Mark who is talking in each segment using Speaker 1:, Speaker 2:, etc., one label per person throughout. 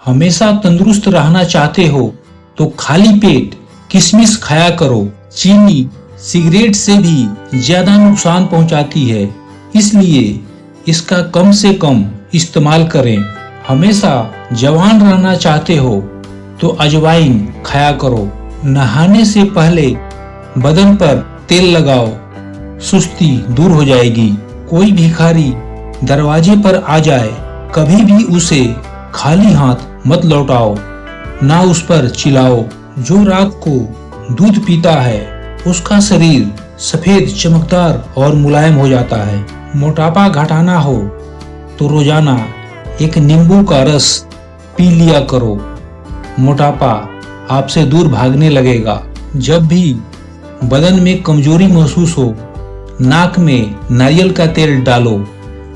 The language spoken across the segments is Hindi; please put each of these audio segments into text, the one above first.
Speaker 1: हमेशा तंदुरुस्त रहना चाहते हो तो खाली पेट किशमिश खाया करो। चीनी सिगरेट से भी ज्यादा नुकसान पहुंचाती है, इसलिए इसका कम से कम इस्तेमाल करें। हमेशा जवान रहना चाहते हो तो अजवाइन खाया करो। नहाने से पहले बदन पर तेल लगाओ, सुस्ती दूर हो जाएगी। कोई भिखारी दरवाजे पर आ जाए, कभी भी उसे खाली हाथ मत लौटाओ, ना उस पर चिल्लाओ। जो रात को दूध पीता है उसका शरीर सफेद, चमकदार और मुलायम हो जाता है। मोटापा घटाना हो तो रोजाना एक नींबू का रस पी लिया करो। मोटापा आपसे दूर भागने लगेगा। जब भी बदन में कमजोरी महसूस हो, नाक में नारियल का तेल डालो,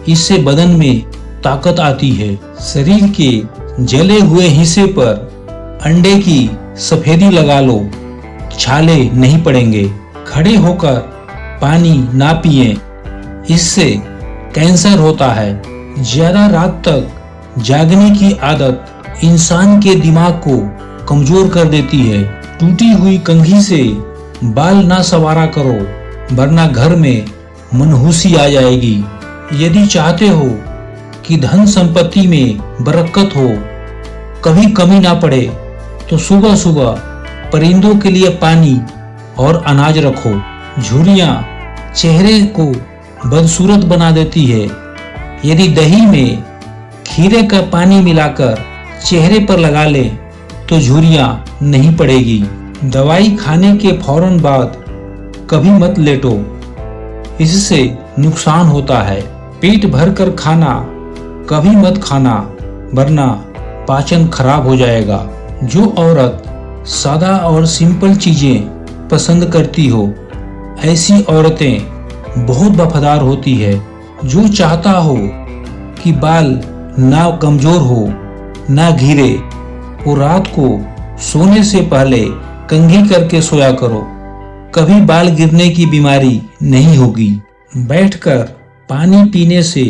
Speaker 1: इससे बदन में ताकत आती है। शरीर के जले हुए हिस्से पर अंडे की सफेदी लगा लो, छाले नहीं पड़ेंगे। खड़े होकर पानी ना पिएं, इससे कैंसर होता है। ज्यादा रात तक जागने की आदत इंसान के दिमाग को कमजोर कर देती है। टूटी हुई कंघी से बाल ना संवारा करो, वरना घर में मनहूसी आ जाएगी। यदि चाहते हो कि धन संपत्ति में बरकत हो, कभी कमी ना पड़े, तो सुबह सुबह परिंदों के लिए पानी और अनाज रखो। झुर्रियां चेहरे को बदसूरत बना देती है। यदि दही में खीरे का पानी मिलाकर चेहरे पर लगा ले तो झुर्रियां नहीं पड़ेगी। दवाई खाने के फौरन बाद कभी मत लेटो, इससे नुकसान होता है। पेट भर कर खाना कभी मत खाना, वरना पाचन खराब हो जाएगा। जो औरत सादा और सिंपल चीजें पसंद करती हो, ऐसी औरतें बहुत वफादार होती है। जो चाहता हो कि बाल ना कमजोर हो ना घिरे, वो रात को सोने से पहले कंघी करके सोया करो। कभी बाल गिरने की बीमारी नहीं होगी। बैठकर पानी पीने से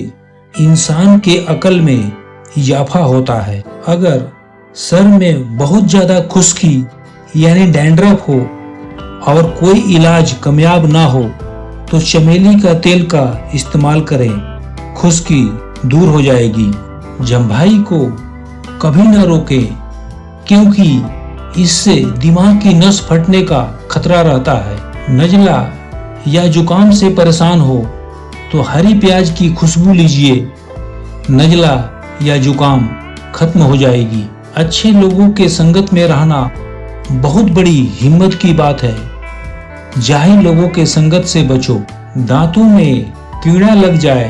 Speaker 1: इंसान के अकल में इजाफा होता है। अगर सर में बहुत ज्यादा खुश्की यानी डैंड्रफ हो और कोई इलाज कामयाब ना हो तो चमेली का तेल का इस्तेमाल करें, खुश्की दूर हो जाएगी। जम्भाई को कभी न रोकें, क्योंकि इससे दिमाग की नस फटने का खतरा रहता है। नजला या जुकाम से परेशान हो तो हरी प्याज की खुशबू लीजिए, नजला या जुकाम खत्म हो जाएगी। अच्छे लोगों के संगत में रहना बहुत बड़ी हिम्मत की बात है। जाहिल लोगों के संगत से बचो। दांतों में कीड़ा लग जाए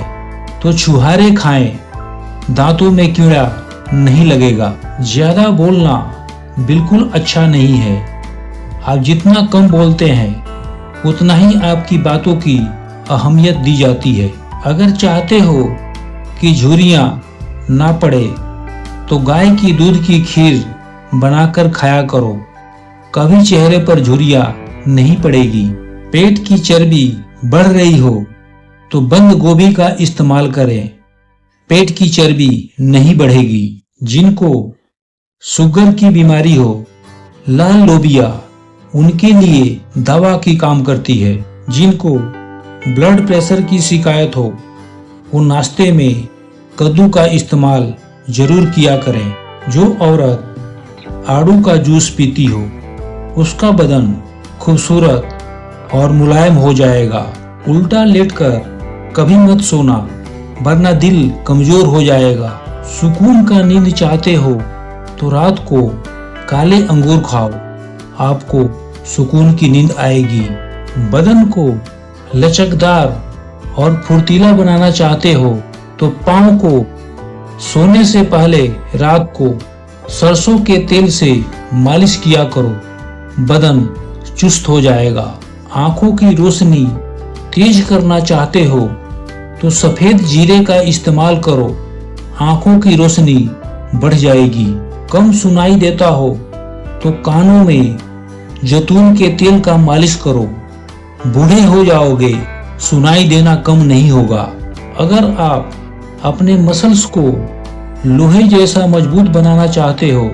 Speaker 1: तो छुहारे खाएं, दांतों में कीड़ा नहीं लगेगा। ज्यादा बोलना बिल्कुल अच्छा नहीं है। आप जितना कम बोलते हैं उतना ही आपकी बातों की अहमियत दी जाती है। अगर चाहते हो कि झुर्रियां ना पड़े तो गाय की दूध की खीर बनाकर खाया करो, कभी चेहरे पर झुर्रियां नहीं पड़ेगी। पेट की चर्बी बढ़ रही हो तो बंद गोभी का इस्तेमाल करें, पेट की चर्बी नहीं बढ़ेगी। जिनको शुगर की बीमारी हो, लाल लोबिया उनके लिए दवा की काम करती है। जिनको ब्लड प्रेशर की शिकायत हो, वो नाश्ते में कद्दू का इस्तेमाल जरूर किया करें। जो औरत आड़ू का जूस पीती हो, उसका बदन खूबसूरत और मुलायम हो जाएगा। उल्टा लेटकर कभी मत सोना, वरना दिल कमजोर हो जाएगा। सुकून का नींद चाहते हो तो रात को काले अंगूर खाओ, आपको सुकून की नींद आएगी। बदन को लचकदार और फुर्तीला बनाना चाहते हो तो पाँव को सोने से पहले रात को सरसों के तेल से मालिश किया करो, बदन चुस्त हो जाएगा। आंखों की रोशनी तेज करना चाहते हो तो सफेद जीरे का इस्तेमाल करो, आंखों की रोशनी बढ़ जाएगी। कम सुनाई देता हो तो कानों में जैतून के तेल का मालिश करो, बूढ़े हो जाओगे, सुनाई देना कम नहीं होगा। अगर आप अपने मसल्स को लोहे जैसा मजबूत बनाना चाहते हो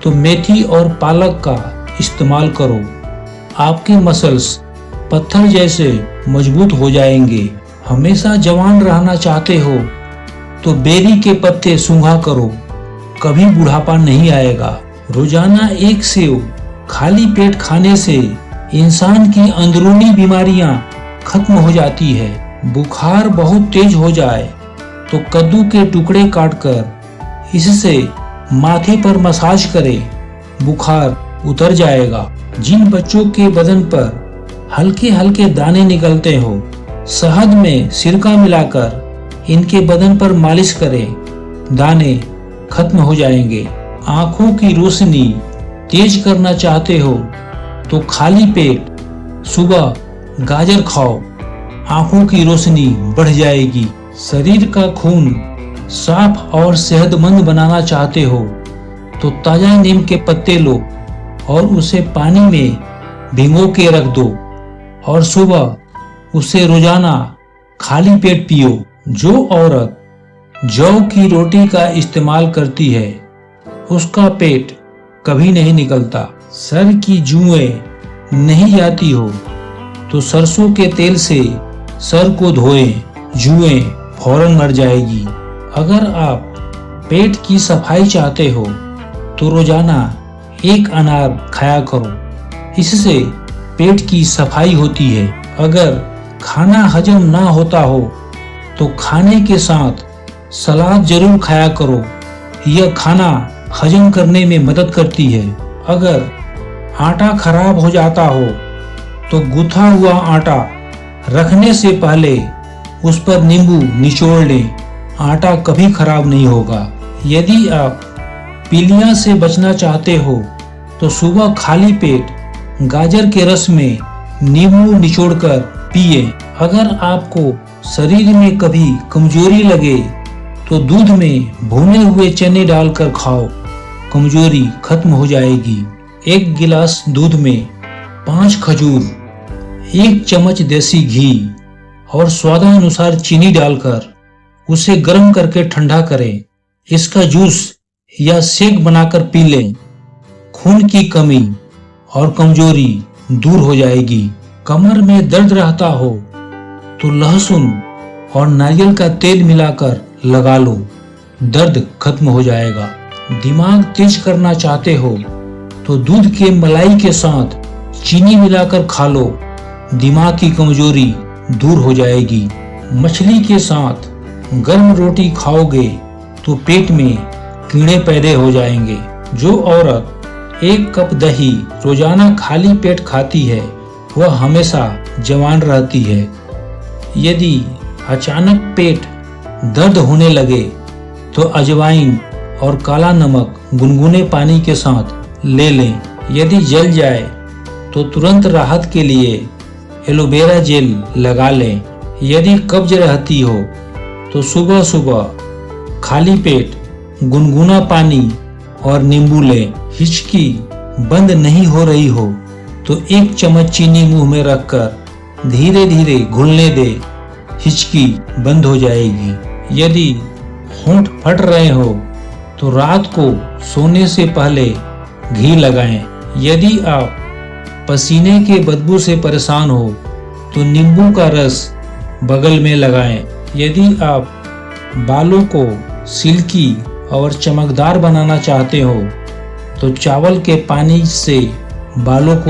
Speaker 1: तो मेथी और पालक का इस्तेमाल करो। आपके मसल्स पत्थर जैसे मजबूत हो जाएंगे। हमेशा जवान रहना चाहते हो तो बेरी के पत्ते सूंघा करो, कभी बुढ़ापा नहीं आएगा। रोजाना एक सेव खाली पेट खाने से इंसान की अंदरूनी बीमारियां खत्म हो जाती है। बुखार बहुत तेज हो जाए तो कद्दू के टुकड़े काटकर इससे माथे पर मसाज करें, बुखार उतर जाएगा। जिन बच्चों के बदन पर हल्के हल्के दाने निकलते हो, शहद में सिरका मिलाकर इनके बदन पर मालिश करें, दाने खत्म हो जाएंगे। आंखों की रोशनी तेज करना चाहते हो तो खाली पेट सुबह गाजर खाओ, आंखों की रोशनी बढ़ जाएगी। शरीर का खून साफ और सेहतमंद बनाना चाहते हो तो ताजा नीम के पत्ते लो और उसे पानी में भिगो के रख दो और सुबह उसे रोजाना खाली पेट पियो। जो औरत जौ की रोटी का इस्तेमाल करती है उसका पेट कभी नहीं निकलता। सर की जुएं नहीं जाती हो तो सरसों के तेल से सर को धोएं, जुएं फौरन मर जाएगी। अगर आप पेट की सफाई चाहते हो तो रोजाना एक अनार खाया करो, इससे पेट की सफाई होती है। अगर खाना हजम ना होता हो तो खाने के साथ सलाद जरूर खाया करो, यह खाना हजम करने में मदद करती है। अगर आटा खराब हो जाता हो तो गुथा हुआ आटा रखने से पहले उस पर नींबू निचोड़ लें, आटा कभी खराब नहीं होगा। यदि आप पीलिया से बचना चाहते हो तो सुबह खाली पेट गाजर के रस में नींबू निचोड़कर पिए। अगर आपको शरीर में कभी कमजोरी लगे तो दूध में भुने हुए चने डालकर खाओ, कमजोरी खत्म हो जाएगी। एक गिलास दूध में 5 खजूर, 1 चम्मच देसी घी और स्वादानुसार चीनी डालकर उसे गर्म करके ठंडा करें। इसका जूस या शेक बनाकर पी लें। खून की कमी और कमजोरी दूर हो जाएगी। कमर में दर्द रहता हो तो लहसुन और नारियल का तेल मिलाकर लगा लो, दर्द खत्म हो जाएगा। दिमाग तेज करना चाहते हो तो दूध के मलाई के साथ चीनी मिलाकर खा लो, दिमाग की कमजोरी दूर हो जाएगी। मछली के साथ गर्म रोटी खाओगे तो पेट में कीड़े पैदा हो जाएंगे। जो औरत 1 कप दही रोजाना खाली पेट खाती है वह हमेशा जवान रहती है। यदि अचानक पेट दर्द होने लगे तो अजवाइन और काला नमक गुनगुने पानी के साथ ले लें। यदि जल जाए तो तुरंत राहत के लिए एलोवेरा जेल लगा लें। यदि कब्ज रहती हो तो सुबह सुबह खाली पेट गुनगुना पानी और नींबू लें। हिचकी बंद नहीं हो रही हो तो 1 चम्मच चीनी मुंह में रखकर धीरे धीरे घुलने दे, हिचकी बंद हो जाएगी। यदि होंठ फट रहे हो तो रात को सोने से पहले घी लगाएं। यदि आप पसीने के बदबू से परेशान हो तो नींबू का रस बगल में लगाएं। यदि आप बालों को सिल्की और चमकदार बनाना चाहते हो तो चावल के पानी से बालों को